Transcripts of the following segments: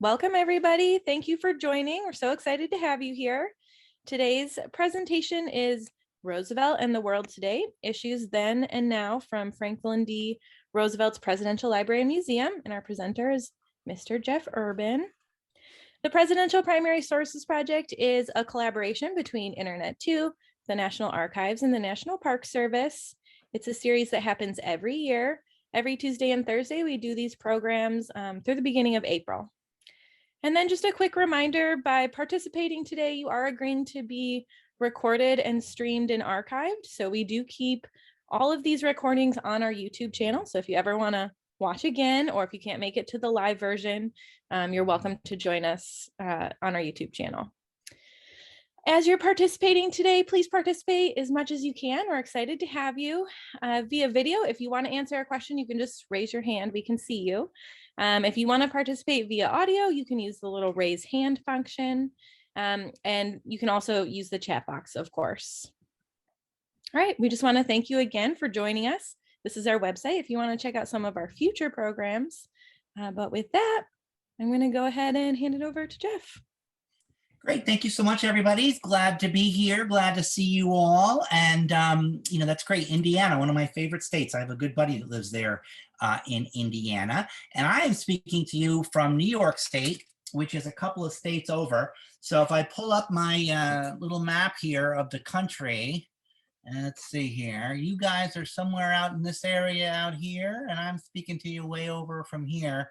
Welcome, everybody. Thank you for joining. We're so excited to have you here. Today's presentation is Roosevelt and the World Today, Issues Then and Now from Franklin D. Roosevelt's Presidential Library and Museum. And our presenter is Mr. Jeff Urbin. The Presidential Primary Sources Project is a collaboration between Internet2, the National Archives, and the National Park Service. It's a series that happens every year. Every Tuesday and Thursday, we do these programs through the beginning of April. And then just a quick reminder, by participating today, you are agreeing to be recorded and streamed and archived. So we do keep all of these recordings on our YouTube channel. So if you ever want to watch again, or if you can't make it to the live version, you're welcome to join us on our YouTube channel. As you're participating today, please participate as much as you can. We're excited to have you via video. If you want to answer a question, you can just raise your hand. We can see you. If you want to participate via audio, you can use the little raise hand function. And you can also use the chat box, of course. All right, we just want to thank you again for joining us. This is our website if you want to check out some of our future programs. But with that, I'm going to go ahead and hand it over to Jeff. Great. Thank you so much, everybody. Glad to be here. Glad to see you all. And, that's great. Indiana, one of my favorite states. I have a good buddy that lives there in Indiana. And I am speaking to you from New York State, which is a couple of states over. So if I pull up my little map here of the country, and let's see here, you guys are somewhere out in this area out here, and I'm speaking to you way over from here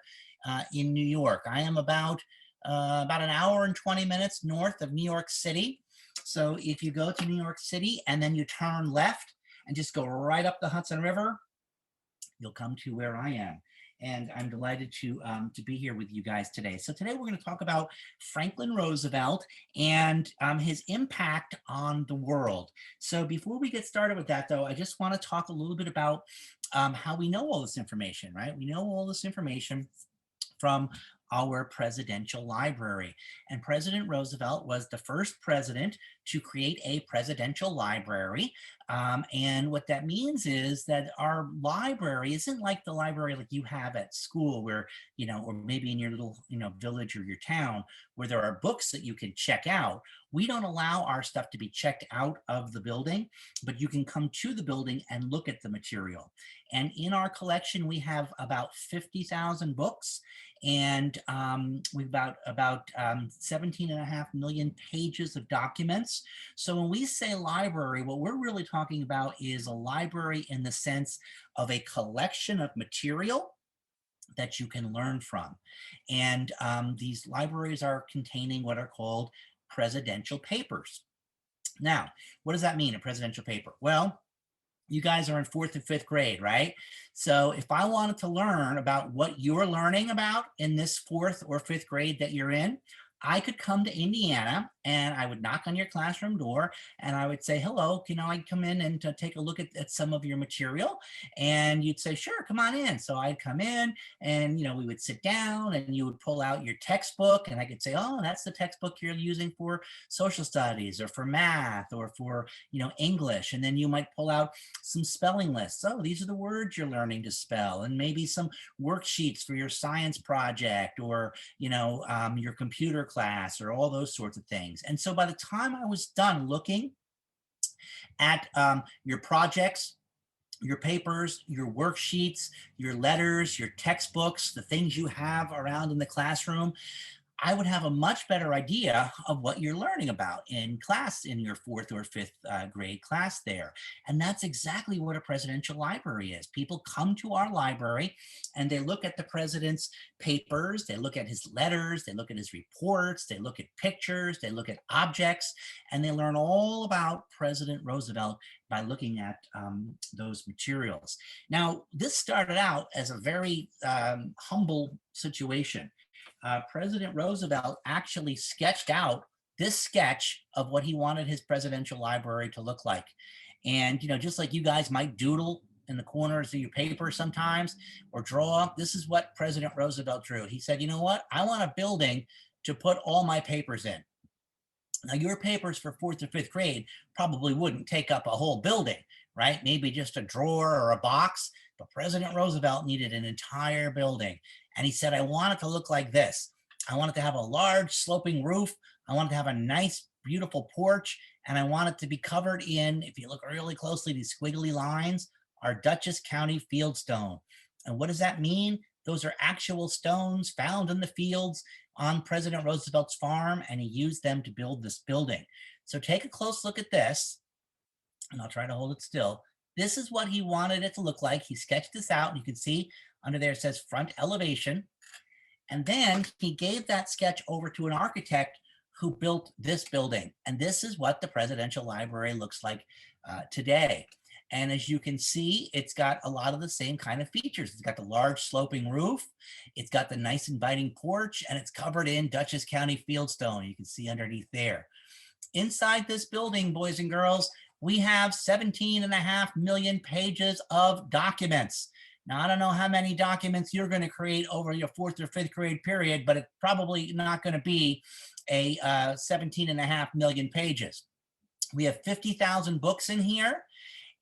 in New York. I am about an hour and 20 minutes north of New York City. So if you go to New York City and then you turn left and just go right up the Hudson River, you'll come to where I am. And I'm delighted to be here with you guys today. So today we're going to talk about Franklin Roosevelt and his impact on the world. So before we get started with that, though, I just want to talk a little bit about how we know all this information, right? We know all this information from our presidential library. And President Roosevelt was the first president to create a presidential library. And what that means is that our library isn't like the library like you have at school where, or maybe in your little, village or your town where there are books that you can check out. We don't allow our stuff to be checked out of the building, but you can come to the building and look at the material. And in our collection, we have about 50,000 books, and we've about 17.5 million pages of documents. So when we say library, what we're really talking about is a library in the sense of a collection of material that you can learn from. And these libraries are containing what are called presidential papers. Now, what does that mean, a presidential paper? Well, you guys are in 4th and 5th grade, right? So if I wanted to learn about what you're learning about in this 4th or 5th grade that you're in, I could come to Indiana and I would knock on your classroom door and I would say, hello, can I come in and take a look at some of your material? And you'd say, sure, come on in. So I'd come in and, we would sit down and you would pull out your textbook and I could say, oh, that's the textbook you're using for social studies or for math or for, English. And then you might pull out some spelling lists. Oh, these are the words you're learning to spell, and maybe some worksheets for your science project or, your computer class or all those sorts of things. And so by the time I was done looking at your projects, your papers, your worksheets, your letters, your textbooks, the things you have around in the classroom, I would have a much better idea of what you're learning about in class in your 4th or 5th grade class there. And that's exactly what a presidential library is. People come to our library and they look at the president's papers, they look at his letters, they look at his reports, they look at pictures, they look at objects, and they learn all about President Roosevelt by looking at those materials. Now, this started out as a very humble situation. President Roosevelt actually sketched out this sketch of what he wanted his presidential library to look like. And, just like you guys might doodle in the corners of your paper sometimes or draw, this is what President Roosevelt drew. He said, you know what? I want a building to put all my papers in. Now, your papers for 4th or 5th grade probably wouldn't take up a whole building, right? Maybe just a drawer or a box, but President Roosevelt needed an entire building. And he said, I want it to look like this. I want it to have a large sloping roof. I want it to have a nice, beautiful porch. And I want it to be covered in, if you look really closely, these squiggly lines are Dutchess County fieldstone. And what does that mean? Those are actual stones found in the fields on President Roosevelt's farm, and he used them to build this building. So take a close look at this, and I'll try to hold it still. This is what he wanted it to look like. He sketched this out, and you can see under there it says front elevation. And then he gave that sketch over to an architect who built this building. And this is what the Presidential Library looks like today. And as you can see, it's got a lot of the same kind of features. It's got the large sloping roof, it's got the nice inviting porch, and it's covered in Dutchess County fieldstone. You can see underneath there. Inside this building, boys and girls, we have 17.5 million pages of documents. Now, I don't know how many documents you're going to create over your 4th or 5th grade period, but it's probably not going to be a 17.5 million pages. We have 50,000 books in here,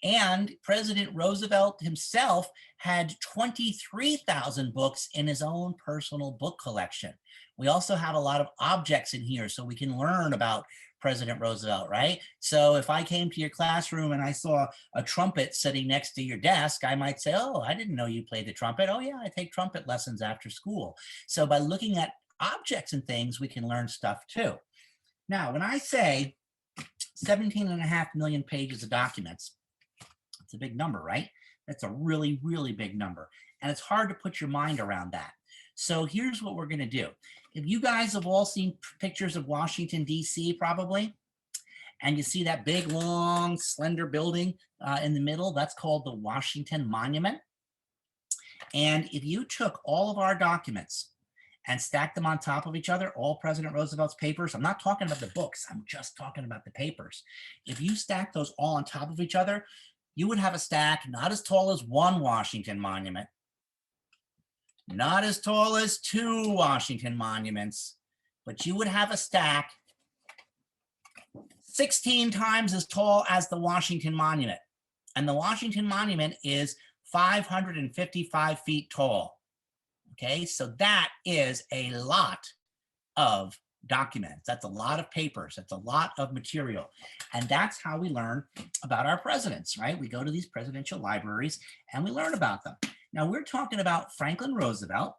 and President Roosevelt himself had 23,000 books in his own personal book collection. We also have a lot of objects in here so we can learn about President Roosevelt, right? So if I came to your classroom and I saw a trumpet sitting next to your desk, I might say, oh, I didn't know you played the trumpet. Oh yeah, I take trumpet lessons after school. So by looking at objects and things, we can learn stuff too. Now, when I say 17.5 million pages of documents, it's a big number, right? That's a really, really big number. And it's hard to put your mind around that. So here's what we're going to do. If you guys have all seen pictures of Washington, D.C., probably, and you see that big, long, slender building in the middle, that's called the Washington Monument. And if you took all of our documents and stacked them on top of each other, all President Roosevelt's papers, I'm not talking about the books, I'm just talking about the papers. If you stack those all on top of each other, you would have a stack not as tall as one Washington monument, not as tall as 2 Washington monuments, but you would have a stack 16 times as tall as the Washington Monument. And the Washington Monument is 555 feet tall. Okay, so that is a lot of documents. That's a lot of papers. That's a lot of material. And that's how we learn about our presidents, right? We go to these presidential libraries and we learn about them. Now, we're talking about Franklin Roosevelt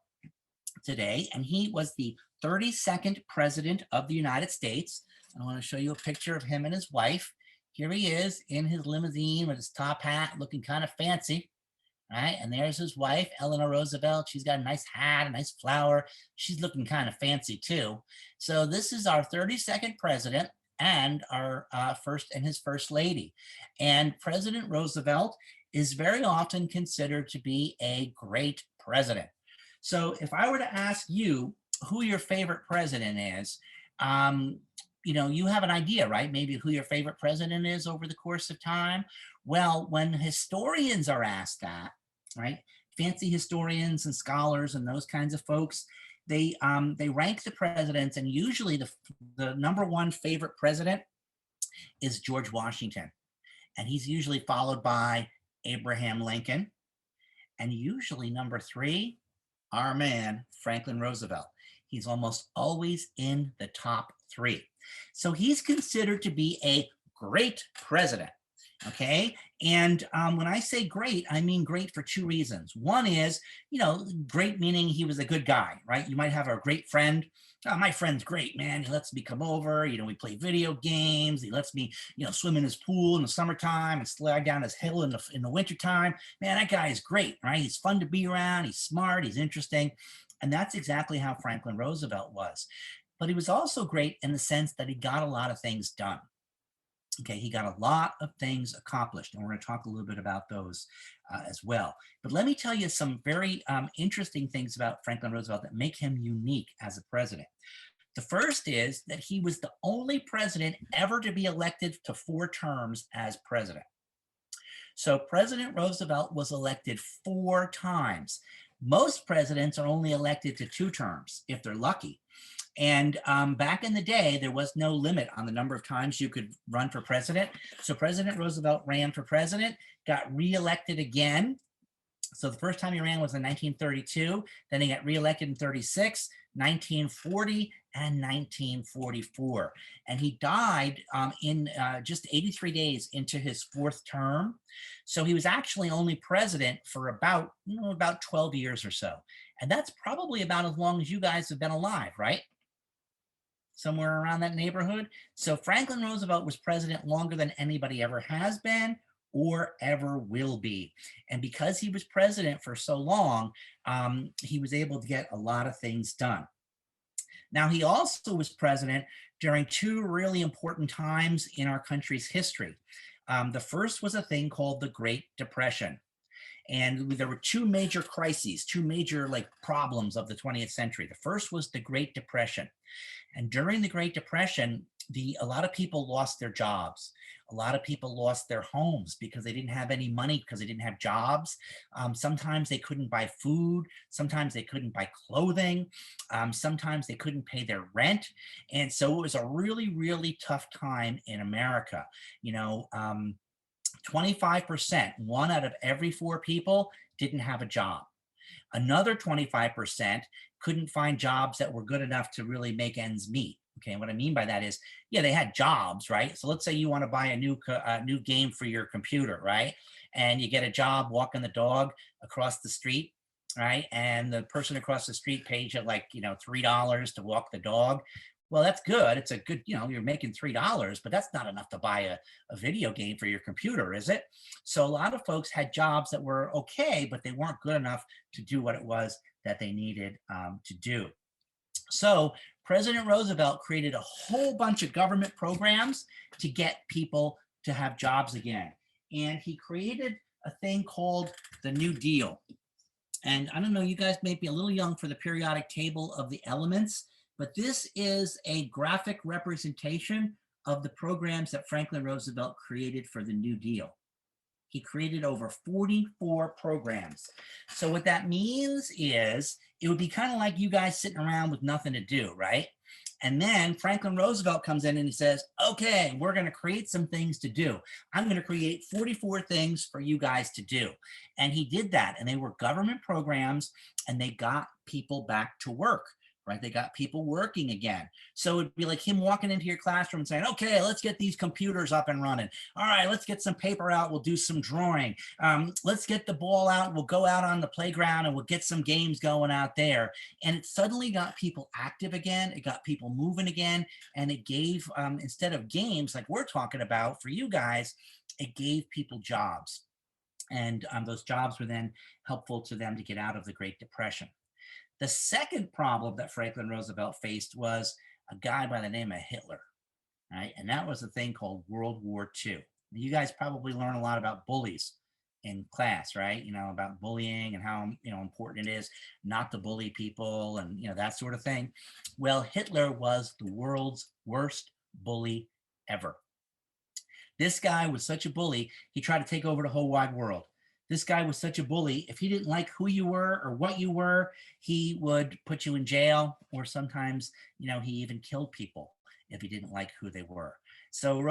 today, and he was the 32nd president of the United States. I want to show you a picture of him and his wife. Here he is in his limousine with his top hat, looking kind of fancy, right? And there's his wife, Eleanor Roosevelt. She's got a nice hat, a nice flower. She's looking kind of fancy too. So this is our 32nd president and our his first lady. And President Roosevelt is very often considered to be a great president. So if I were to ask you who your favorite president is, you know, you have an idea, right? Maybe who your favorite president is over the course of time. Well, when historians are asked that, right? Fancy historians and scholars and those kinds of folks, they rank the presidents, and usually the number 1 favorite president is George Washington. And he's usually followed by Abraham Lincoln. And usually number 3, our man, Franklin Roosevelt. He's almost always in the top 3. So he's considered to be a great president. Okay. And when I say great, I mean great for 2 reasons. One is, you know, great meaning he was a good guy, right? You might have a great friend. Oh, my friend's great, man. He lets me come over. You know, we play video games. He lets me, you know, swim in his pool in the summertime and slide down his hill in the wintertime. Man, that guy is great, right? He's fun to be around. He's smart. He's interesting. And that's exactly how Franklin Roosevelt was. But he was also great in the sense that he got a lot of things done. Okay, he got a lot of things accomplished, and we're going to talk a little bit about those as well. But let me tell you some very interesting things about Franklin Roosevelt that make him unique as a president. The first is that he was the only president ever to be elected to 4 terms as president. So President Roosevelt was elected 4 times. Most presidents are only elected to 2 terms, if they're lucky. And back in the day, there was no limit on the number of times you could run for president. So President Roosevelt ran for president, got reelected again, So the first time he ran was in 1932. Then he got reelected in 36, 1940, and 1944. And he died in just 83 days into his fourth term. So he was actually only president for about 12 years or so. And that's probably about as long as you guys have been alive, right? Somewhere around that neighborhood. So Franklin Roosevelt was president longer than anybody ever has been or ever will be. And because he was president for so long, he was able to get a lot of things done. Now, he also was president during two really important times in our country's history. The first was a thing called the Great Depression. And there were two major crises, two major like problems of the 20th century. The first was the Great Depression. And during the Great Depression, a lot of people lost their jobs. A lot of people lost their homes because they didn't have any money because they didn't have jobs. Sometimes they couldn't buy food. Sometimes they couldn't buy clothing. Sometimes they couldn't pay their rent. And so it was a really, really tough time in America. You know, 25%, one out of every four people didn't have a job. Another 25% couldn't find jobs that were good enough to really make ends meet. Okay, and what I mean by that is, yeah, they had jobs, right? So let's say you want to buy a new game for your computer, right? And you get a job walking the dog across the street, right? And the person across the street pays you like $3 to walk the dog. Well, that's good. It's a good, you're making $3, but that's not enough to buy a video game for your computer, is it? So a lot of folks had jobs that were okay, but they weren't good enough to do what it was that they needed to do. So President Roosevelt created a whole bunch of government programs to get people to have jobs again. And he created a thing called the New Deal. And I don't know, you guys may be a little young for the periodic table of the elements, but this is a graphic representation of the programs that Franklin Roosevelt created for the New Deal. He created over 44 programs. So what that means is it would be kind of like you guys sitting around with nothing to do, right? And then Franklin Roosevelt comes in and he says, okay, we're going to create some things to do. I'm going to create 44 things for you guys to do. And he did that. And they were government programs and they got people back to work. Right? They got people working again. So it'd be like him walking into your classroom and saying, okay, let's get these computers up and running. All right, let's get some paper out. We'll do some drawing. Let's get the ball out. We'll go out on the playground and we'll get some games going out there. And it suddenly got people active again. It got people moving again. And it gave, instead of games like we're talking about for you guys, it gave people jobs. And those jobs were then helpful to them to get out of the Great Depression. The second problem that Franklin Roosevelt faced was a guy by the name of Hitler, right? And that was a thing called World War II. You guys probably learn a lot about bullies in class, right? About bullying and how, important it is not to bully people and, that sort of thing. Well, Hitler was the world's worst bully ever. This guy was such a bully, he tried to take over the whole wide world. This guy was such a bully. If he didn't like who you were or what you were, he would put you in jail, or sometimes, he even killed people if he didn't like who they were. So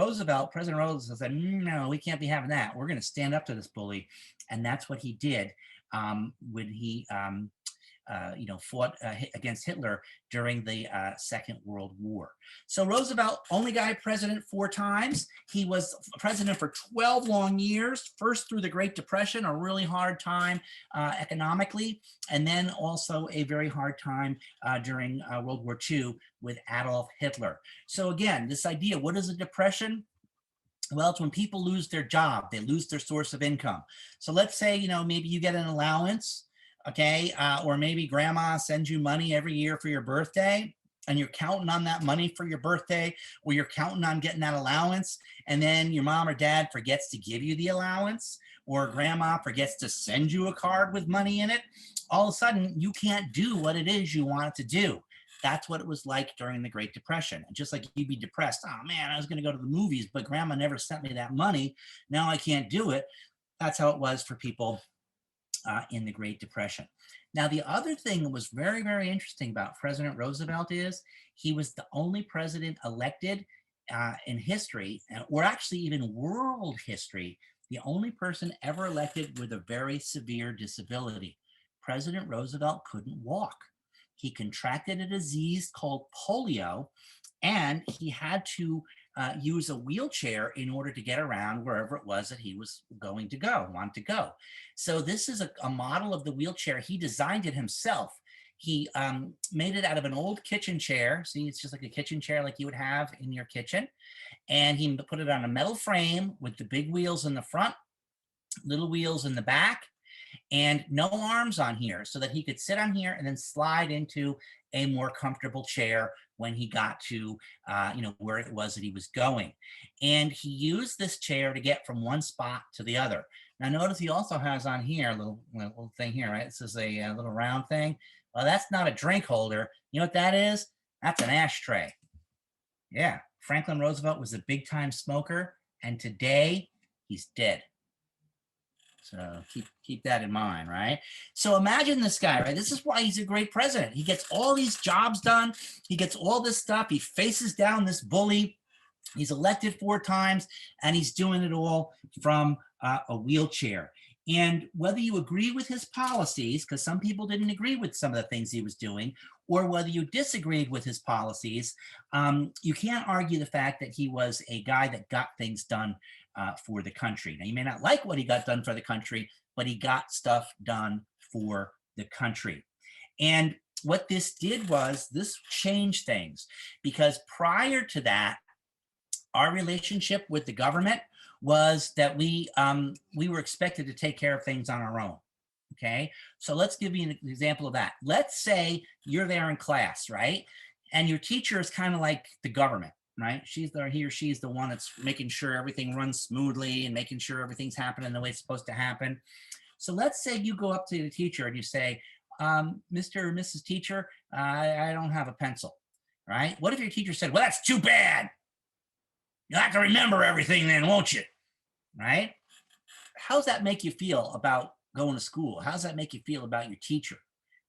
President Roosevelt said, no, we can't be having that. We're going to stand up to this bully. And that's what he did when he fought against Hitler during the Second World War. So Roosevelt only got president 4 times. He was president for 12 long years, first through the Great Depression, a really hard time economically, and then also a very hard time during World War II with Adolf Hitler. So again, this idea, what is a depression? Well, it's when people lose their job, they lose their source of income. So let's say, maybe you get an allowance, okay, or maybe grandma sends you money every year for your birthday, and you're counting on that money for your birthday, or you're counting on getting that allowance, and then your mom or dad forgets to give you the allowance, or grandma forgets to send you a card with money in it. All of a sudden, you can't do what it is you want to do. That's what it was like during the Great Depression. And just like you'd be depressed, oh man, I was going to go to the movies, but grandma never sent me that money. Now I can't do it. That's how it was for people in the Great Depression. Now, the other thing that was very, very interesting about President Roosevelt is he was the only president elected in history, or actually even world history, the only person ever elected with a very severe disability. President Roosevelt couldn't walk. He contracted a disease called polio, and he had to use a wheelchair in order to get around wherever it was that he was going to go, want to go. So this is a model of the wheelchair. He designed it himself. He made it out of an old kitchen chair. See, it's just like a kitchen chair like you would have in your kitchen. And he put it on a metal frame with the big wheels in the front, little wheels in the back, and no arms on here, so that he could sit on here and then slide into a more comfortable chair when he got to where it was that he was going. And he used this chair to get from one spot to the other. Now notice he also has on here a little thing here, right? This is a little round thing. Well, that's not a drink holder. You know what that is? That's an ashtray. Yeah, Franklin Roosevelt was a big time smoker, and today he's dead. So keep that in mind, right? So imagine this guy, right? This is why he's a great president. He gets all these jobs done. He gets all this stuff. He faces down this bully. He's elected 4 times, and he's doing it all from a wheelchair. And whether you agree with his policies, because some people didn't agree with some of the things he was doing, or whether you disagreed with his policies, you can't argue the fact that he was a guy that got things done for the country. Now, you may not like what he got done for the country, but he got stuff done for the country. And what this did was this changed things, because prior to that, our relationship with the government was that we were expected to take care of things on our own. Okay, so let's give you an example of that. Let's say you're there in class, right? And your teacher is kind of like the government, right? He or she's the one that's making sure everything runs smoothly and making sure everything's happening the way it's supposed to happen. So let's say you go up to the teacher and you say, Mr. or Mrs. Teacher, I don't have a pencil, right? What if your teacher said, well, that's too bad. You'll have to remember everything then, won't you? Right? How's that make you feel about going to school? How's that make you feel about your teacher?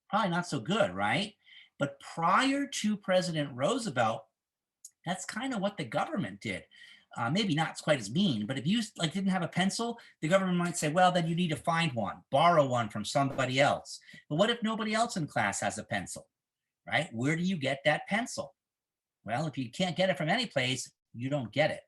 Probably not so good, right? But prior to President Roosevelt, that's kind of what the government did. Maybe not quite as mean, but if you didn't have a pencil, the government might say, well, then you need to find one, borrow one from somebody else. But what if nobody else in class has a pencil, right? Where do you get that pencil? Well, if you can't get it from any place, you don't get it.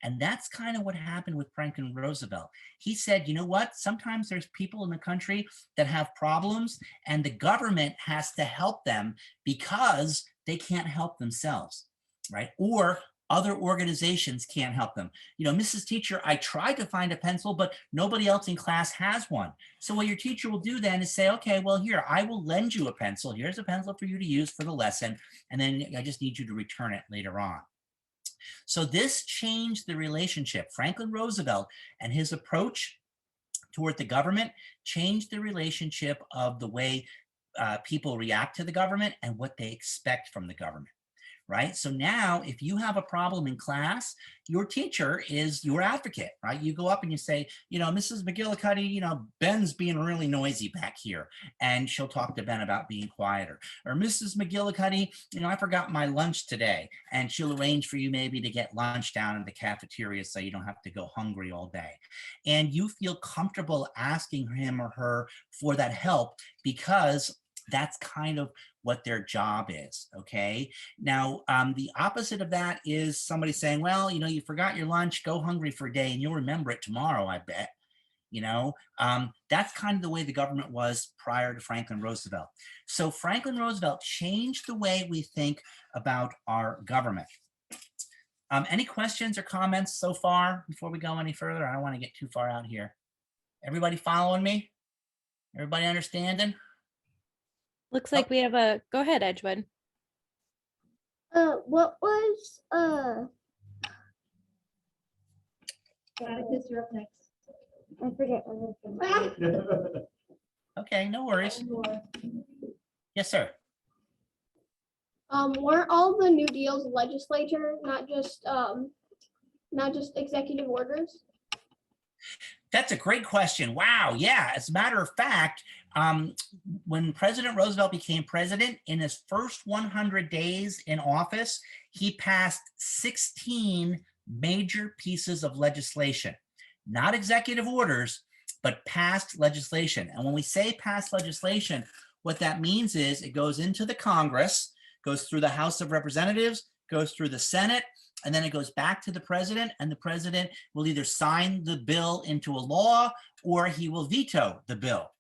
And that's kind of what happened with Franklin Roosevelt. He said, you know what? Sometimes there's people in the country that have problems, and the government has to help them because they can't help themselves, right? Or other organizations can't help them. You know, Mrs. Teacher, I tried to find a pencil, but nobody else in class has one. So what your teacher will do then is say, okay, well, here, I will lend you a pencil. Here's a pencil for you to use for the lesson. And then I just need you to return it later on. So this changed the relationship. Franklin Roosevelt and his approach toward the government changed the relationship of the way people react to the government and what they expect from the government. Right? So now if you have a problem in class, your teacher is your advocate, right? You go up and you say, you know, Mrs. McGillicuddy, you know, Ben's being really noisy back here. And she'll talk to Ben about being quieter. Or Mrs. McGillicuddy, you know, I forgot my lunch today. And she'll arrange for you maybe to get lunch down in the cafeteria so you don't have to go hungry all day. And you feel comfortable asking him or her for that help because that's kind of what their job is, okay? Now, the opposite of that is somebody saying, well, you know, you forgot your lunch, go hungry for a day and you'll remember it tomorrow, I bet. You know, that's kind of the way the government was prior to Franklin Roosevelt. So Franklin Roosevelt changed the way we think about our government. Any questions or comments so far before we go any further? I don't want to get too far out here. Everybody following me? Everybody understanding? Looks like we have a, go ahead, Edgewood. What was Atticus, you're up next. I forget what Okay, no worries. Yes, sir. Weren't all the New Deal's legislature, not just executive orders? That's a great question. Wow. Yeah. As a matter of fact, when President Roosevelt became president, in his first 100 days in office, he passed 16 major pieces of legislation. not executive orders, but passed legislation. And when we say passed legislation, what that means is it goes into the Congress, goes through the House of Representatives, goes through the Senate, and then it goes back to the president, and the president will either sign the bill into a law or he will veto the bill.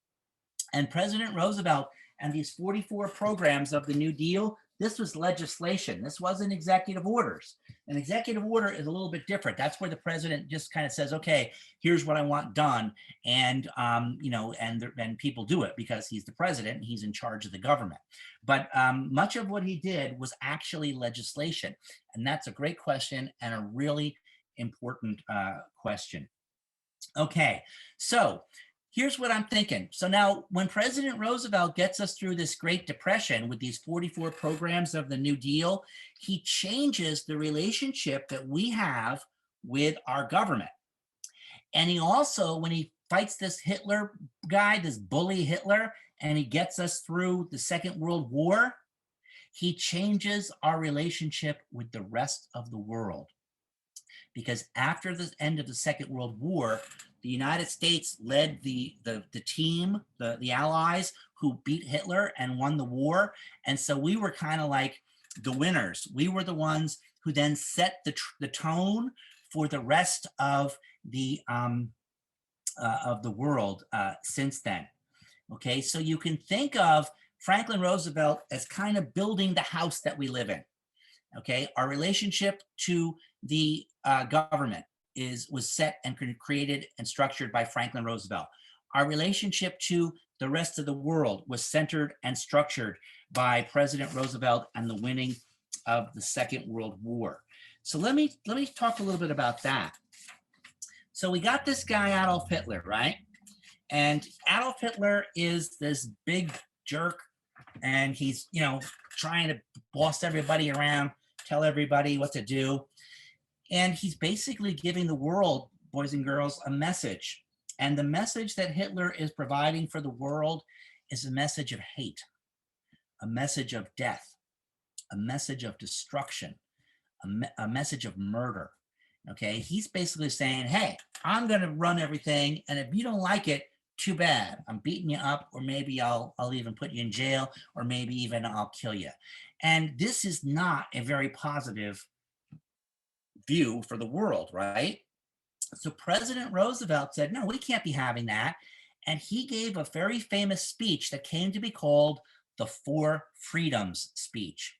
And President Roosevelt and these 44 programs of the New Deal, this was legislation. This wasn't executive orders. An executive order is a little bit different. That's where the president just kind of says, okay, here's what I want done. And, and people do it because he's the president and he's in charge of the government. But much of what he did was actually legislation. And that's a great question and a really important question. Okay, so here's what I'm thinking. So now when President Roosevelt gets us through this Great Depression with these 44 programs of the New Deal, he changes the relationship that we have with our government. And he also, when he fights this Hitler guy, this bully Hitler, and he gets us through the Second World War, he changes our relationship with the rest of the world. Because after the end of the Second World War, the United States led the team, the Allies who beat Hitler and won the war. And so we were kind of like the winners. We were the ones who then set the tone for the rest of the world since then. Okay, so you can think of Franklin Roosevelt as kind of building the house that we live in. Okay, our relationship to the government was set and created and structured by Franklin Roosevelt. Our relationship to the rest of the world was centered and structured by President Roosevelt and the winning of the Second World War. So let me talk a little bit about that. So we got this guy Adolf Hitler, right? And Adolf Hitler is this big jerk, and he's trying to boss everybody around, tell everybody what to do. And he's basically giving the world, boys and girls, a message. And the message that Hitler is providing for the world is a message of hate, a message of death, a message of destruction, a message of murder. Okay, he's basically saying, hey, I'm going to run everything. And if you don't like it, too bad. I'm beating you up, or maybe I'll even put you in jail, or maybe even I'll kill you. And this is not a very positive view for the world, right? So President Roosevelt said, no, we can't be having that. And he gave a very famous speech that came to be called the Four Freedoms speech.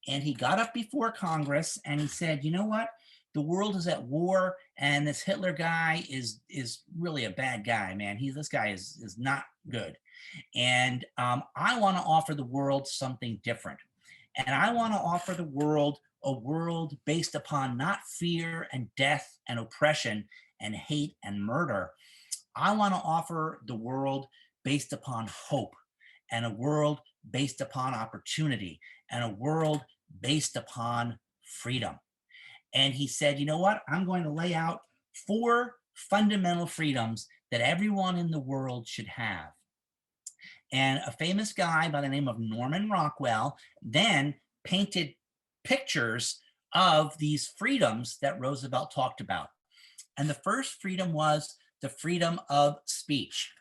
And he got up before Congress and he said, you know what? The world is at war, and this Hitler guy is really a bad guy, man. This guy is not good. And I want to offer the world something different. And I want to offer the world a world based upon not fear and death and oppression and hate and murder. I want to offer the world based upon hope, and a world based upon opportunity, and a world based upon freedom. And he said, you know what? I'm going to lay out 4 fundamental freedoms that everyone in the world should have. And a famous guy by the name of Norman Rockwell then painted pictures of these freedoms that Roosevelt talked about. And the first freedom was the freedom of speech.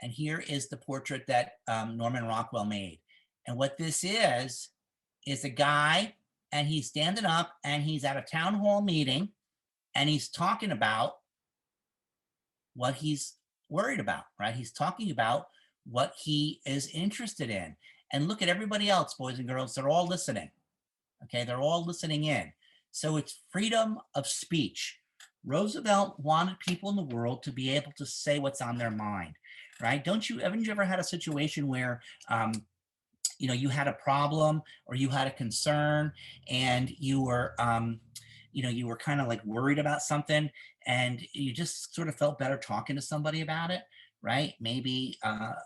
And here is the portrait that Norman Rockwell made. And what this is a guy, and he's standing up and he's at a town hall meeting and he's talking about what he's worried about, right? He's talking about what he is interested in. And look at everybody else, boys and girls, they're all listening. Okay, they're all listening in. So it's freedom of speech. Roosevelt wanted people in the world to be able to say what's on their mind, right? Haven't you ever had a situation where you had a problem or you had a concern and you were kind of like worried about something, and you just sort of felt better talking to somebody about it, right? Maybe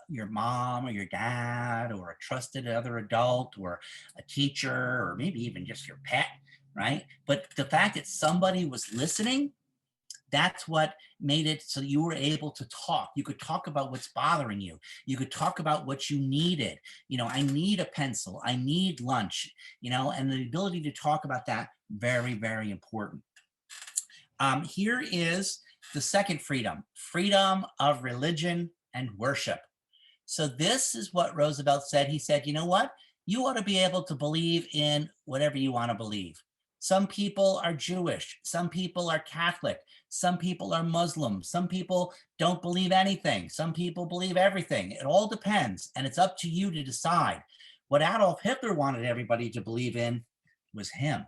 your mom or your dad or a trusted other adult or a teacher, or maybe even just your pet, right? But the fact that somebody was listening, that's what made it so you were able to talk. You could talk about what's bothering you. You could talk about what you needed. I need a pencil. I need lunch, and the ability to talk about that, very, very important. Here is The second freedom, freedom of religion and worship. So this is what Roosevelt said. He said, you know what? You ought to be able to believe in whatever you want to believe. Some people are Jewish. Some people are Catholic. Some people are Muslim. Some people don't believe anything. Some people believe everything. It all depends. And it's up to you to decide. What Adolf Hitler wanted everybody to believe in was him,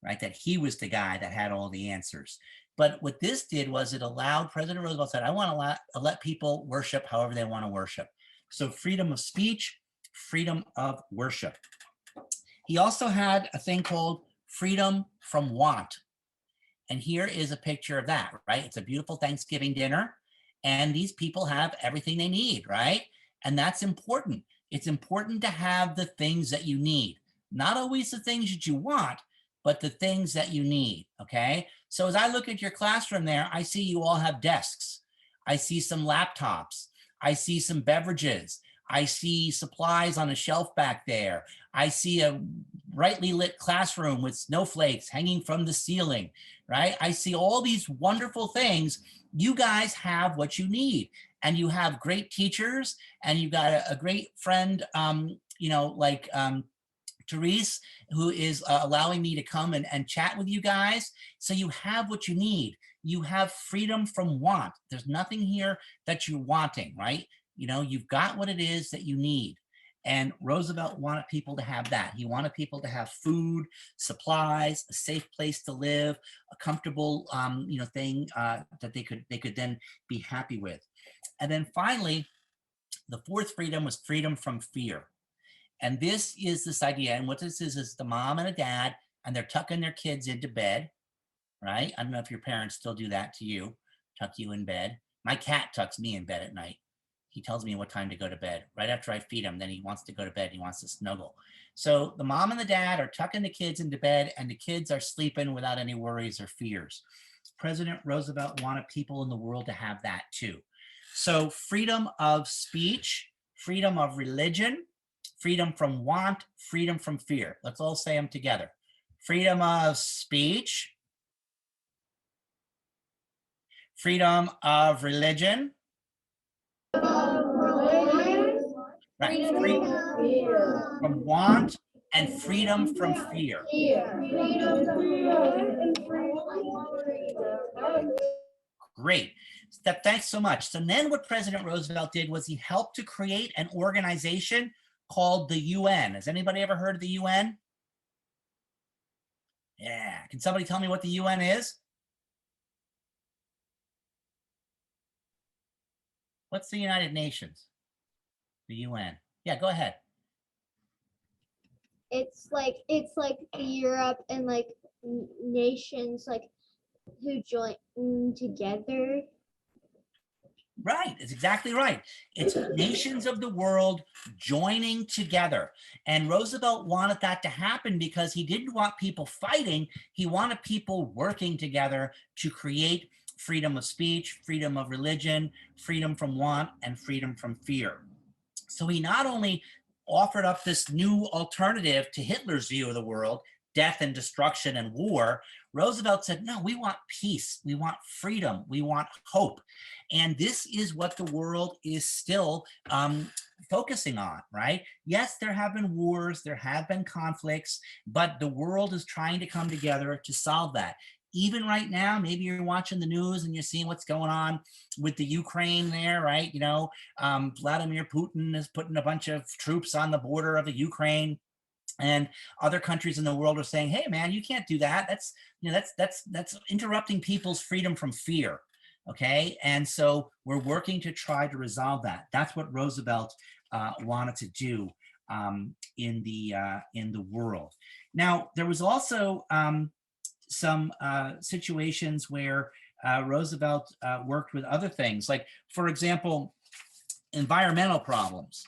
right? That he was the guy that had all the answers. But what this did was it allowed, President Roosevelt said, I want to let people worship however they want to worship. So freedom of speech, freedom of worship. He also had a thing called freedom from want. And here is a picture of that, right? It's a beautiful Thanksgiving dinner, and these people have everything they need, right? And that's important. It's important to have the things that you need, not always the things that you want, but the things that you need, okay? So as I look at your classroom there, I see you all have desks. I see some laptops. I see some beverages. I see supplies on a shelf back there. I see a brightly lit classroom with snowflakes hanging from the ceiling, right? I see all these wonderful things. You guys have what you need, and you have great teachers, and you got a great friend, like Therese, who is allowing me to come and chat with you guys. So you have what you need. You have freedom from want. There's nothing here that you're wanting, right? You know, you've got what it is that you need. And Roosevelt wanted people to have that. He wanted people to have food, supplies, a safe place to live, a comfortable, thing that they could then be happy with. And then finally, the fourth freedom was freedom from fear. And this is this idea. And what this is the mom and a dad, and they're tucking their kids into bed, right? I don't know if your parents still do that to you, tuck you in bed. My cat tucks me in bed at night. He tells me what time to go to bed. Right after I feed him, then he wants to go to bed. He wants to snuggle. So the mom and the dad are tucking the kids into bed, and the kids are sleeping without any worries or fears. President Roosevelt wanted people in the world to have that too. So freedom of speech, freedom of religion, freedom from want, freedom from fear. Let's all say them together. Freedom of speech, freedom of religion, right? Freedom from want and freedom from fear. Great. Thanks so much. So then what President Roosevelt did was he helped to create an organization called the UN. Has anybody ever heard of the UN? Yeah. Can somebody tell me what the UN is? What's the United Nations? The UN. Yeah, go ahead. It's like Europe and like nations like who join together. Right, it's exactly right. It's nations of the world joining together. And Roosevelt wanted that to happen because he didn't want people fighting. He wanted people working together to create freedom of speech, freedom of religion, freedom from want, and freedom from fear. So he not only offered up this new alternative to Hitler's view of the world, death and destruction and war, Roosevelt said, no, we want peace, we want freedom, we want hope. And this is what the world is still focusing on, right? Yes, there have been wars, there have been conflicts, but the world is trying to come together to solve that. Even right now, maybe you're watching the news and you're seeing what's going on with the Ukraine there, right? Vladimir Putin is putting a bunch of troops on the border of the Ukraine. And other countries in the world are saying, hey, man, you can't do that. That's interrupting people's freedom from fear. Okay. And so we're working to try to resolve that. That's what Roosevelt wanted to do in the world. Now, there was also some situations where Roosevelt worked with other things, like, for example, environmental problems.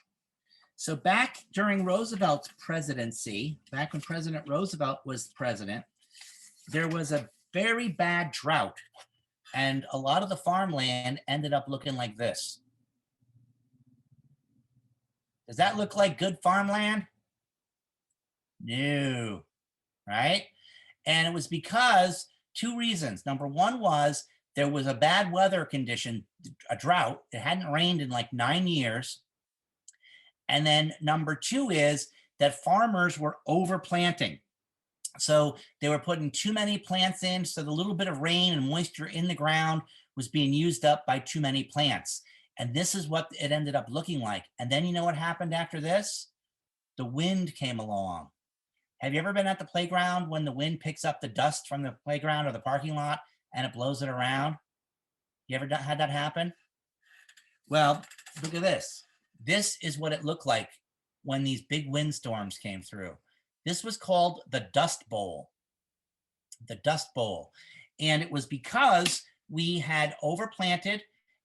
So back during Roosevelt's presidency, back when President Roosevelt was president, there was a very bad drought, and a lot of the farmland ended up looking like this. Does that look like good farmland? No, right? And it was because two reasons. Number one was there was a bad weather condition, a drought. It hadn't rained in like 9 years. And then number two is that farmers were overplanting. So they were putting too many plants in, so the little bit of rain and moisture in the ground was being used up by too many plants. And this is what it ended up looking like. And then you know what happened after this? The wind came along. Have you ever been at the playground when the wind picks up the dust from the playground or the parking lot and it blows it around? You ever had that happen? Well, look at this. This is what it looked like when these big windstorms came through. This was called the Dust Bowl. The Dust Bowl. And it was because we had overplanted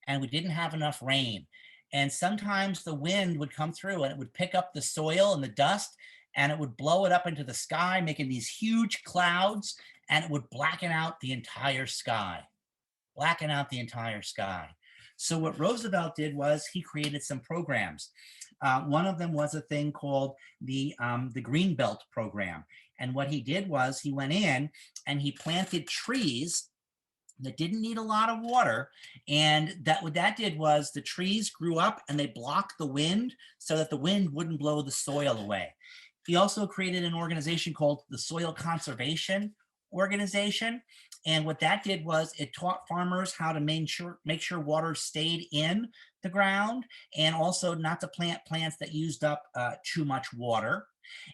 and we didn't have enough rain. And sometimes the wind would come through and it would pick up the soil and the dust and it would blow it up into the sky, making these huge clouds, and it would blacken out the entire sky. Blacken out the entire sky. So what Roosevelt did was he created some programs. One of them was a thing called the Greenbelt program. And what he did was he went in and he planted trees that didn't need a lot of water. And that what that did was the trees grew up and they blocked the wind so that the wind wouldn't blow the soil away. He also created an organization called the Soil Conservation Organization. And what that did was it taught farmers how to make sure water stayed in the ground and also not to plant plants that used up too much water.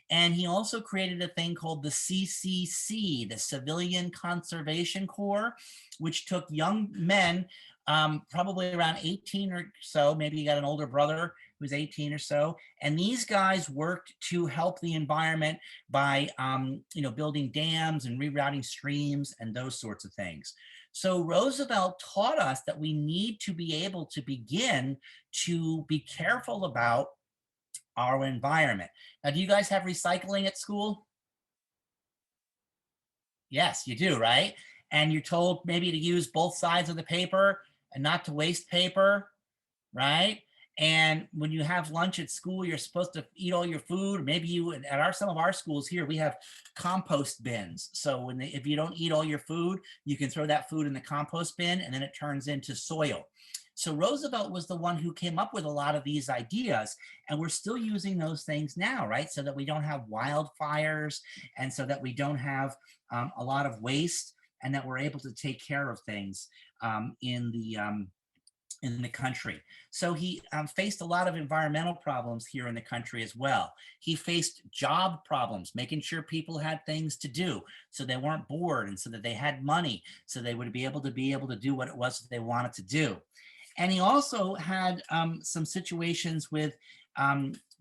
And he also created a thing called the CCC, the Civilian Conservation Corps, which took young men, probably around 18 or so, maybe you got an older brother who's 18 or so, and these guys worked to help the environment by building dams and rerouting streams and those sorts of things. So Roosevelt taught us that we need to be able to begin to be careful about our environment. Now, do you guys have recycling at school? Yes, you do, right? And you're told maybe to use both sides of the paper and not to waste paper, right? And when you have lunch at school, you're supposed to eat all your food. Maybe you, at some of our schools here, we have compost bins. So if you don't eat all your food, you can throw that food in the compost bin and then it turns into soil. So Roosevelt was the one who came up with a lot of these ideas, and we're still using those things now, right? So that we don't have wildfires and so that we don't have a lot of waste and that we're able to take care of things in the country. So he faced a lot of environmental problems here in the country as well. He faced job problems, making sure people had things to do so they weren't bored and so that they had money so they would be able to do what it was that they wanted to do. And he also had some situations with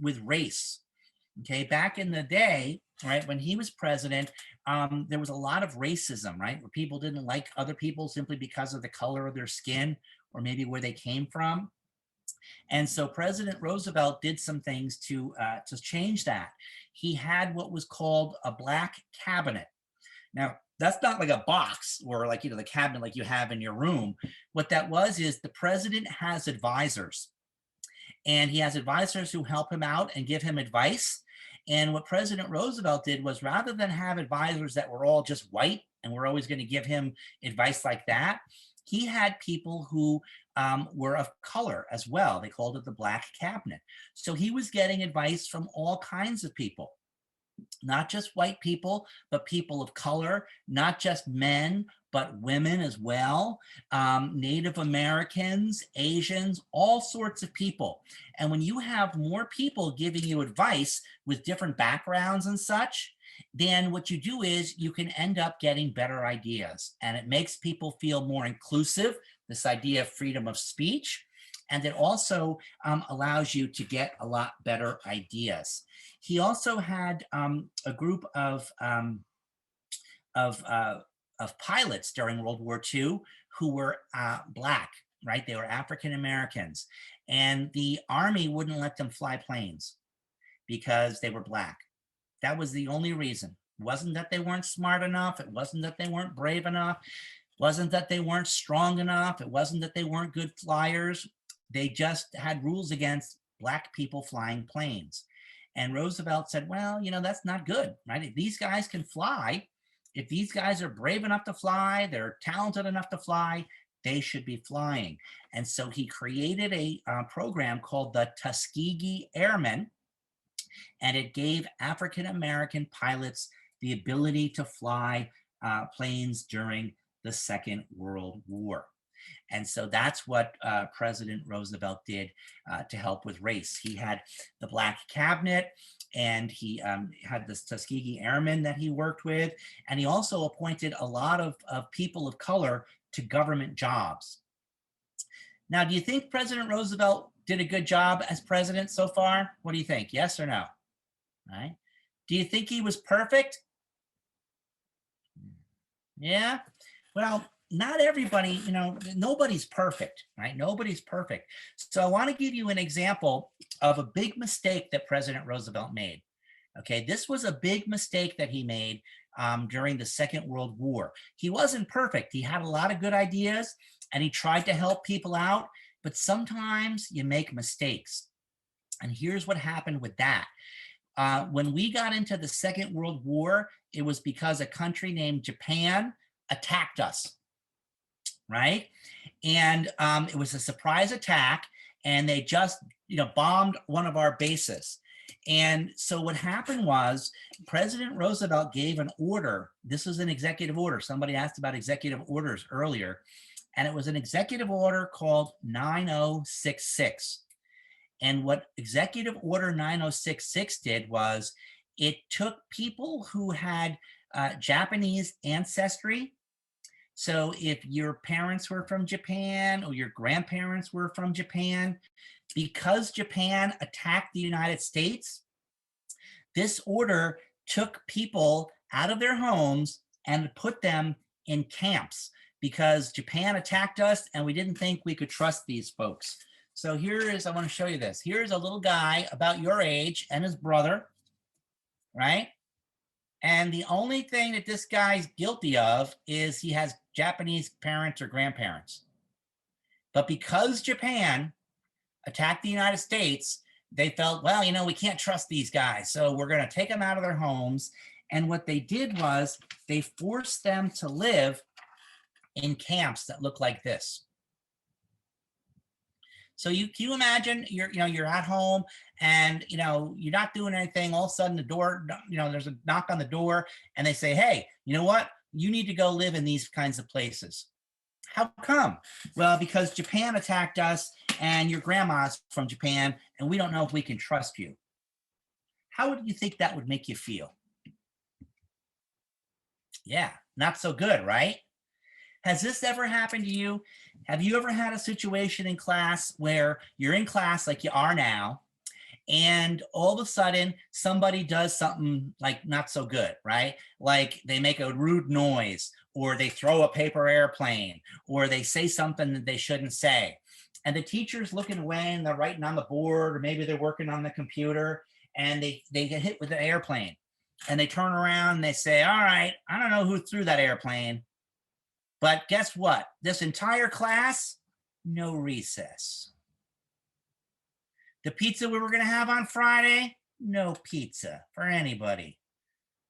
race. Okay, back in the day, right, when he was president, there was a lot of racism, right, where people didn't like other people simply because of the color of their skin or maybe where they came from. And so President Roosevelt did some things to change that. He had what was called a black cabinet. Now, that's not like a box or like, the cabinet like you have in your room. What that was is the president has advisors, and he has advisors who help him out and give him advice. And what President Roosevelt did was, rather than have advisors that were all just white and were always going to give him advice like that, he had people who were of color as well. They called it the black cabinet. So he was getting advice from all kinds of people. Not just white people, but people of color, not just men, but women as well, Native Americans, Asians, all sorts of people. And when you have more people giving you advice with different backgrounds and such, then what you do is you can end up getting better ideas. And it makes people feel more inclusive, this idea of freedom of speech. And it also allows you to get a lot better ideas. He also had a group of pilots during World War II who were Black, right? They were African Americans. And the Army wouldn't let them fly planes because they were Black. That was the only reason. It wasn't that they weren't smart enough. It wasn't that they weren't brave enough. It wasn't that they weren't strong enough. It wasn't that they weren't good flyers. They just had rules against Black people flying planes. And Roosevelt said, well, that's not good, right? If these guys can fly, if these guys are brave enough to fly, they're talented enough to fly, they should be flying. And so he created a program called the Tuskegee Airmen, and it gave African-American pilots the ability to fly planes during the Second World War. And so that's what President Roosevelt did to help with race. He had the Black Cabinet, and he had this Tuskegee Airmen that he worked with. And he also appointed a lot of people of color to government jobs. Now, do you think President Roosevelt did a good job as president so far? What do you think? Yes or no? All right. Do you think he was perfect? Yeah. Well, not everybody, nobody's perfect, right? Nobody's perfect. So I want to give you an example of a big mistake that President Roosevelt made. Okay, this was a big mistake that he made during the Second World War. He wasn't perfect. He had a lot of good ideas and he tried to help people out, but sometimes you make mistakes. And here's what happened with that. When we got into the Second World War, it was because a country named Japan attacked us, right? And it was a surprise attack, and they just, bombed one of our bases. And so what happened was President Roosevelt gave an order. This was an executive order. Somebody asked about executive orders earlier, and it was an executive order called 9066. And what Executive Order 9066 did was it took people who had Japanese ancestry. So if your parents were from Japan or your grandparents were from Japan, because Japan attacked the United States, this order took people out of their homes and put them in camps because Japan attacked us and we didn't think we could trust these folks. So I want to show you this. Here's a little guy about your age and his brother, right? And the only thing that this guy's guilty of is he has Japanese parents or grandparents. But because Japan attacked the United States, they felt, well, we can't trust these guys. So we're going to take them out of their homes. And what they did was they forced them to live in camps that look like this. So can you imagine you're at home and, you're not doing anything. All of a sudden the door, there's a knock on the door and they say, hey, you know what? You need to go live in these kinds of places. How come? Well, because Japan attacked us and your grandma's from Japan and we don't know if we can trust you. How would you think that would make you feel? Yeah, not so good, right? Has this ever happened to you? Have you ever had a situation in class where you're in class like you are now, and all of a sudden somebody does something like not so good, right? Like they make a rude noise, or they throw a paper airplane, or they say something that they shouldn't say. And the teacher's looking away and they're writing on the board, or maybe they're working on the computer, and they get hit with an airplane. And they turn around and they say, all right, I don't know who threw that airplane, but guess what? This entire class, no recess. The pizza we were going to have on Friday, no pizza for anybody.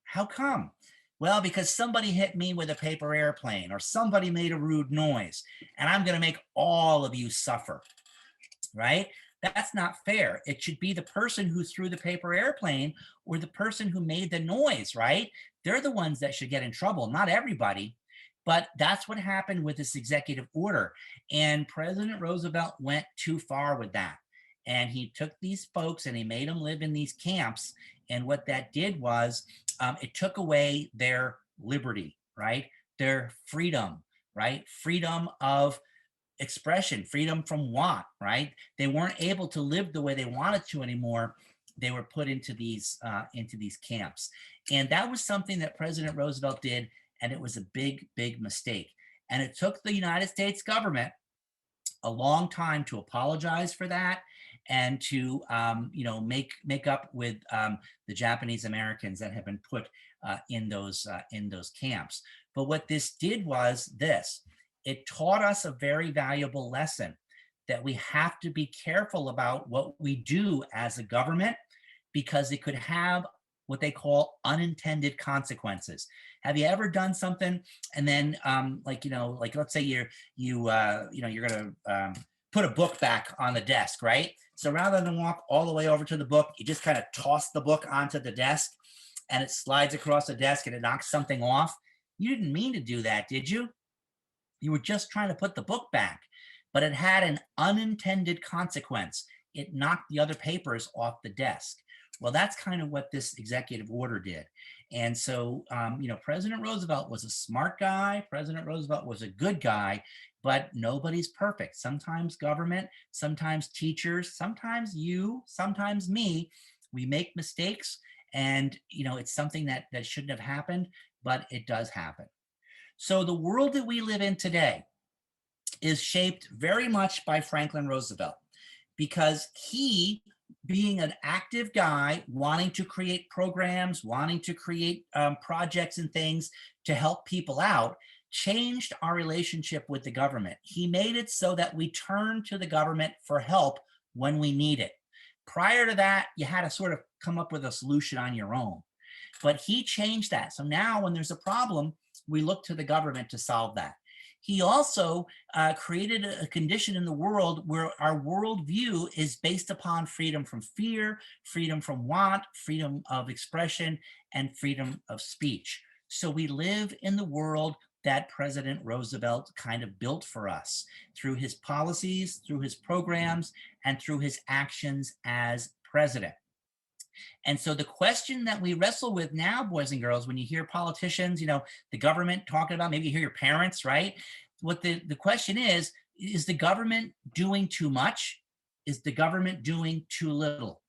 How come? Well, because somebody hit me with a paper airplane or somebody made a rude noise, and I'm going to make all of you suffer, right? That's not fair. It should be the person who threw the paper airplane or the person who made the noise, right? They're the ones that should get in trouble, not everybody. But that's what happened with this executive order. And President Roosevelt went too far with that. And he took these folks and he made them live in these camps. And what that did was it took away their liberty, right? Their freedom, right? Freedom of expression, freedom from want, right? They weren't able to live the way they wanted to anymore. They were put into these camps. And that was something that President Roosevelt did. And it was a big, big mistake. And it took the United States government a long time to apologize for that and to, make up with the Japanese Americans that have been put in those camps. But what this did was this: it taught us a very valuable lesson that we have to be careful about what we do as a government, because it could have what they call unintended consequences. Have you ever done something and then like, like let's say you're going to put a book back on the desk, right? So rather than walk all the way over to the book, you just kind of toss the book onto the desk and it slides across the desk and it knocks something off. You didn't mean to do that, did you? You were just trying to put the book back, but it had an unintended consequence. It knocked the other papers off the desk. Well, that's kind of what this executive order did. And so, President Roosevelt was a smart guy. President Roosevelt was a good guy, but nobody's perfect. Sometimes government, sometimes teachers, sometimes you, sometimes me, we make mistakes. And, it's something that shouldn't have happened, but it does happen. So the world that we live in today is shaped very much by Franklin Roosevelt, because he, being an active guy, wanting to create programs, wanting to create projects and things to help people out, changed our relationship with the government. He made it so that we turn to the government for help when we need it. Prior to that, you had to sort of come up with a solution on your own. But he changed that. So now when there's a problem, we look to the government to solve that. He also created a condition in the world where our worldview is based upon freedom from fear, freedom from want, freedom of expression, and freedom of speech. So we live in the world that President Roosevelt kind of built for us through his policies, through his programs, and through his actions as president. And so the question that we wrestle with now, boys and girls, when you hear politicians, the government talking about, maybe you hear your parents, right? What the question is the government doing too much? Is the government doing too little?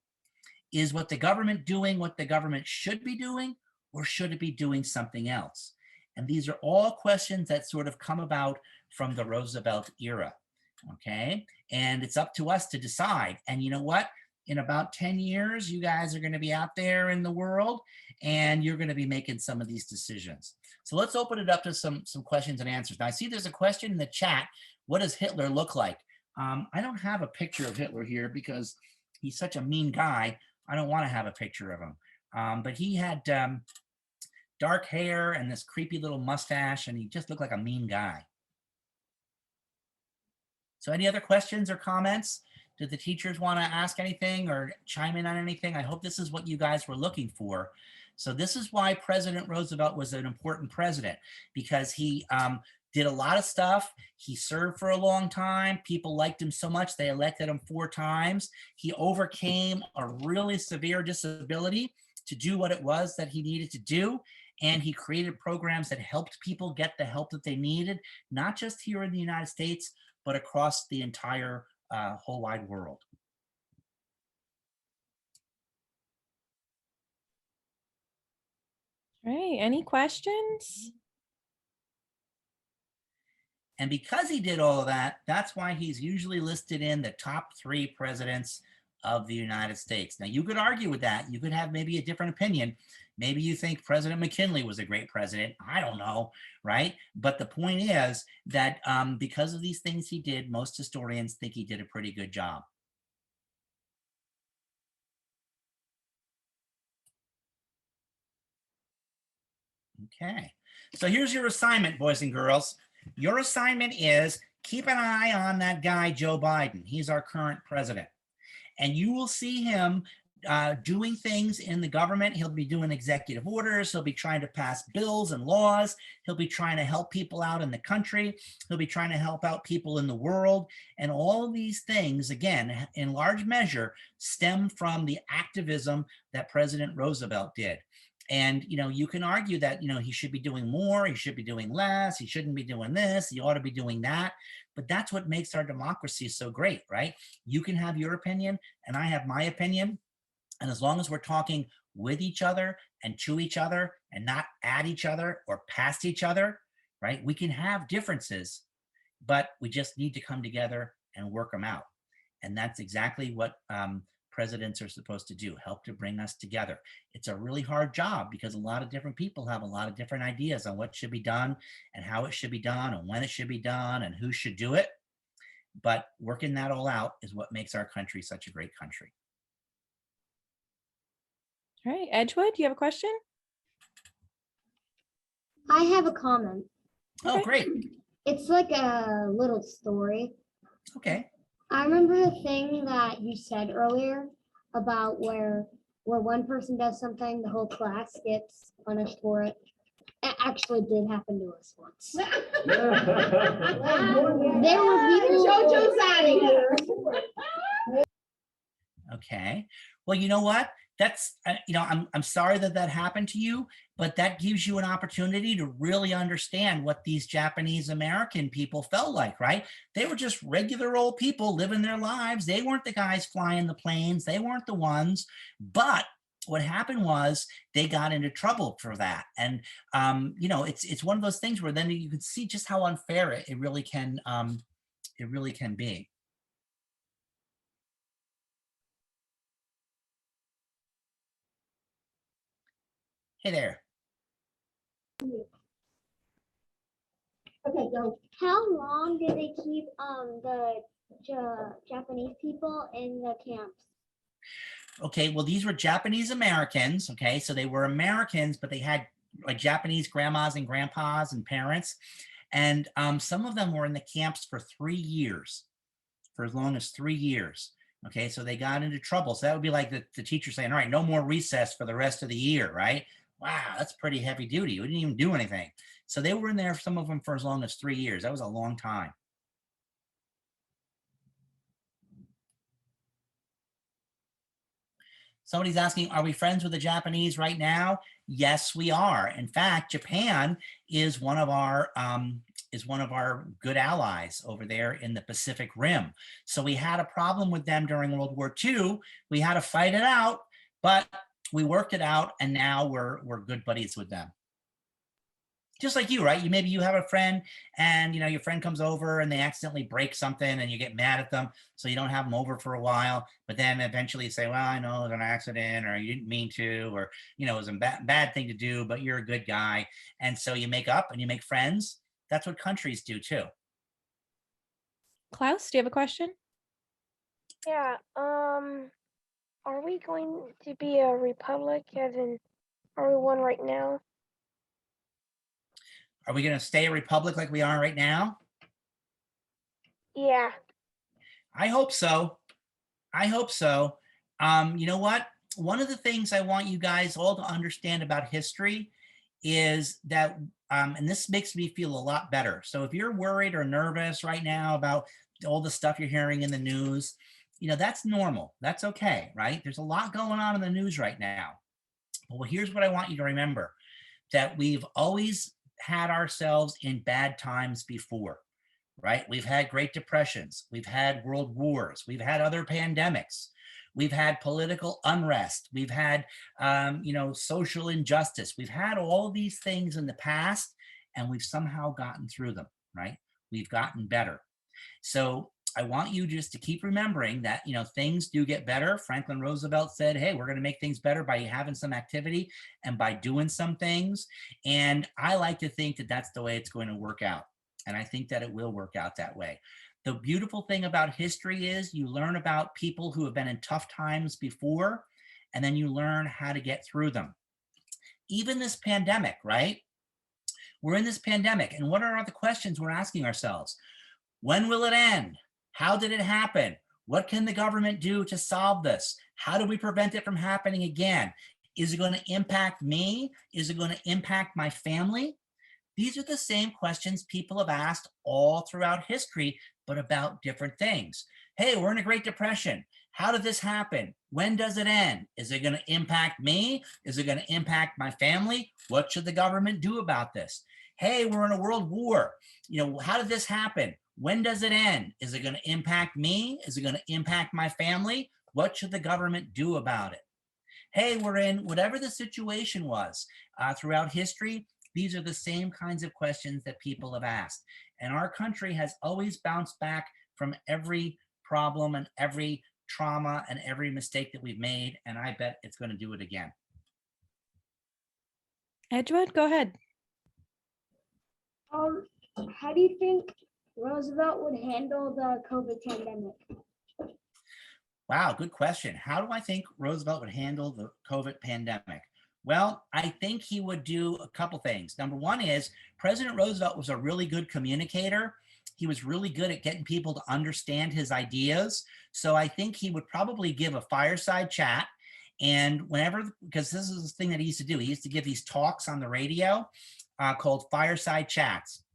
Is what the government doing what the government should be doing, or should it be doing something else? And these are all questions that sort of come about from the Roosevelt era, okay? And it's up to us to decide. And you know what? In about 10 years, you guys are going to be out there in the world and you're going to be making some of these decisions. So let's open it up to some questions and answers. Now I see there's a question in the chat. What does Hitler look like? I don't have a picture of Hitler here because he's such a mean guy. I don't want to have a picture of him. But he had dark hair and this creepy little mustache, and he just looked like a mean guy. So any other questions or comments? Did the teachers want to ask anything or chime in on anything? I hope this is what you guys were looking for. So this is why President Roosevelt was an important president, because he did a lot of stuff. He served for a long time. People liked him so much, they elected him 4 times. He overcame a really severe disability to do what it was that he needed to do. And he created programs that helped people get the help that they needed, not just here in the United States, but across the entire whole wide world. All right, any questions? And because he did all of that, that's why he's usually listed in the top 3 presidents of the United States. Now, you could argue with that. You could have maybe a different opinion. Maybe you think President McKinley was a great president. I don't know, right? But the point is that because of these things he did, most historians think he did a pretty good job. Okay, so here's your assignment, boys and girls. Your assignment is keep an eye on that guy, Joe Biden. He's our current president. And you will see him doing things in the government. He'll be doing executive orders. He'll be trying to pass bills and laws. He'll be trying to help people out in the country. He'll be trying to help out people in the world. And all of these things, again, in large measure, stem from the activism that President Roosevelt did. And, you can argue that, he should be doing more, he should be doing less, he shouldn't be doing this, he ought to be doing that. But that's what makes our democracy so great, right? You can have your opinion and I have my opinion. And as long as we're talking with each other and to each other and not at each other or past each other, right? We can have differences, but we just need to come together and work them out. And that's exactly what presidents are supposed to do, help to bring us together. It's a really hard job because a lot of different people have a lot of different ideas on what should be done and how it should be done and when it should be done and who should do it. But working that all out is what makes our country such a great country. All right, Edgewood, do you have a question? I have a comment. Oh, Okay. great. It's like a little story. Okay. I remember the thing that you said earlier about where one person does something, the whole class gets punished for it. It actually did happen to us once. There were people. JoJo's out of here. Okay. Well, you know what? That's, I'm sorry that that happened to you, but that gives you an opportunity to really understand what these Japanese American people felt like, right? They were just regular old people living their lives. They weren't the guys flying the planes. They weren't the ones. But what happened was they got into trouble for that. And, it's one of those things where then you can see just how unfair it really can be. Hey there. Okay, go. How long did they keep the Japanese people in the camps? Okay, well, these were Japanese Americans. Okay, so they were Americans, but they had like Japanese grandmas and grandpas and parents. And some of them were in the camps for 3 years, for as long as 3 years. Okay, so they got into trouble. So that would be like the teacher saying, all right, no more recess for the rest of the year, right? Wow, that's pretty heavy duty. We didn't even do anything. So they were in there, some of them for as long as 3 years. That was a long time. Somebody's asking, are we friends with the Japanese right now? Yes, we are. In fact, Japan is one of our good allies over there in the Pacific Rim. So we had a problem with them during World War II. We had to fight it out, but we worked it out, and now we're good buddies with them. Just like you, right? Maybe you have a friend and your friend comes over and they accidentally break something and you get mad at them. So you don't have them over for a while, but then eventually you say, well, I know it was an accident, or you didn't mean to, or, it was a bad thing to do, but you're a good guy. And so you make up and you make friends. That's what countries do too. Klaus, do you have a question? Yeah, are we going to be a republic, as in, are we one right now? Are we going to stay a republic like we are right now? Yeah. I hope so. I hope so. You know what? One of the things I want you guys all to understand about history is that, and this makes me feel a lot better. So if you're worried or nervous right now about all the stuff you're hearing in the news, that's normal. That's okay, right? There's a lot going on in the news right now. Well, here's what I want you to remember, that we've always had ourselves in bad times before, right? We've had Great Depressions, we've had world wars, we've had other pandemics, we've had political unrest, we've had, social injustice. We've had all of these things in the past, and we've somehow gotten through them, right? We've gotten better. So I want you just to keep remembering that, things do get better. Franklin Roosevelt said, hey, we're going to make things better by having some activity and by doing some things. And I like to think that that's the way it's going to work out. And I think that it will work out that way. The beautiful thing about history is you learn about people who have been in tough times before, and then you learn how to get through them. Even this pandemic, right? We're in this pandemic, and what are the questions we're asking ourselves? When will it end? How did it happen? What can the government do to solve this? How do we prevent it from happening again? Is it going to impact me? Is it going to impact my family? These are the same questions people have asked all throughout history, but about different things. Hey, we're in a Great Depression. How did this happen? When does it end? Is it going to impact me? Is it going to impact my family? What should the government do about this? Hey, we're in a world war. How did this happen? When does it end? Is it going to impact me? Is it going to impact my family? What should the government do about it? Hey, we're in whatever the situation was throughout history. These are the same kinds of questions that people have asked. And our country has always bounced back from every problem and every trauma and every mistake that we've made. And I bet it's going to do it again. Edgewood, go ahead. How do you think Roosevelt would handle the COVID pandemic? Wow, good question. How do I think Roosevelt would handle the COVID pandemic? Well, I think he would do a couple things. Number one is President Roosevelt was a really good communicator. He was really good at getting people to understand his ideas. So I think he would probably give a fireside chat. And whenever, because this is the thing that he used to do, he used to give these talks on the radio called fireside chats.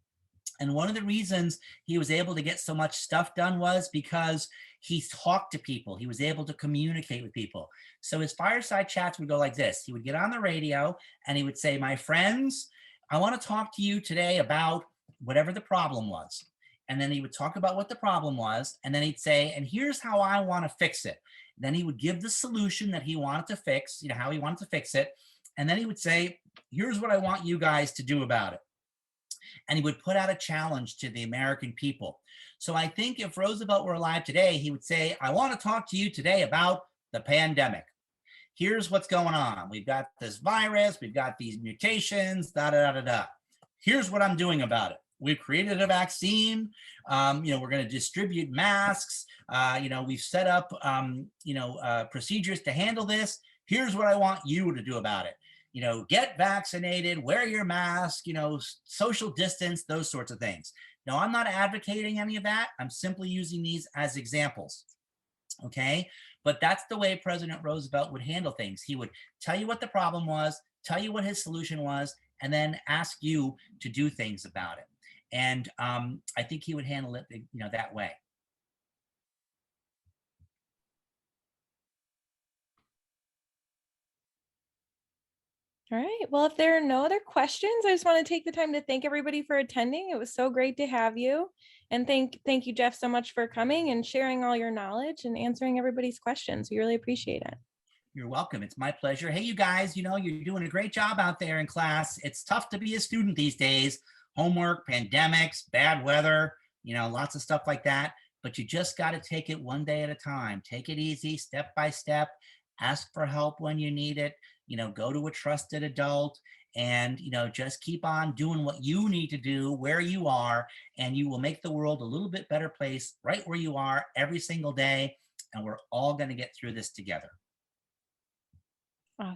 And one of the reasons he was able to get so much stuff done was because he talked to people. He was able to communicate with people. So his fireside chats would go like this. He would get on the radio and he would say, my friends, I want to talk to you today about whatever the problem was. And then he would talk about what the problem was. And then he'd say, and here's how I want to fix it. Then he would give the solution that he wanted to fix, how he wanted to fix it. And then he would say, here's what I want you guys to do about it. And he would put out a challenge to the American people. So I think if Roosevelt were alive today, he would say, I want to talk to you today about the pandemic. Here's what's going on. We've got this virus, we've got these mutations, da, da, da, da, da. Here's what I'm doing about it. We've created a vaccine. We're going to distribute masks. We've set up, procedures to handle this. Here's what I want you to do about it. Get vaccinated, wear your mask, social distance, those sorts of things. Now, I'm not advocating any of that. I'm simply using these as examples. Okay. But that's the way President Roosevelt would handle things. He would tell you what the problem was, tell you what his solution was, and then ask you to do things about it. And I think he would handle it, that way. All right. Well, if there are no other questions, I just want to take the time to thank everybody for attending. It was so great to have you. And thank you, Jeff, so much for coming and sharing all your knowledge and answering everybody's questions. We really appreciate it. You're welcome. It's my pleasure. Hey, you guys, you're doing a great job out there in class. It's tough to be a student these days. Homework, pandemics, bad weather, lots of stuff like that. But you just got to take it one day at a time. Take it easy, step by step. Ask for help when you need it. Go to a trusted adult and, just keep on doing what you need to do where you are, and you will make the world a little bit better place right where you are every single day. And we're all going to get through this together.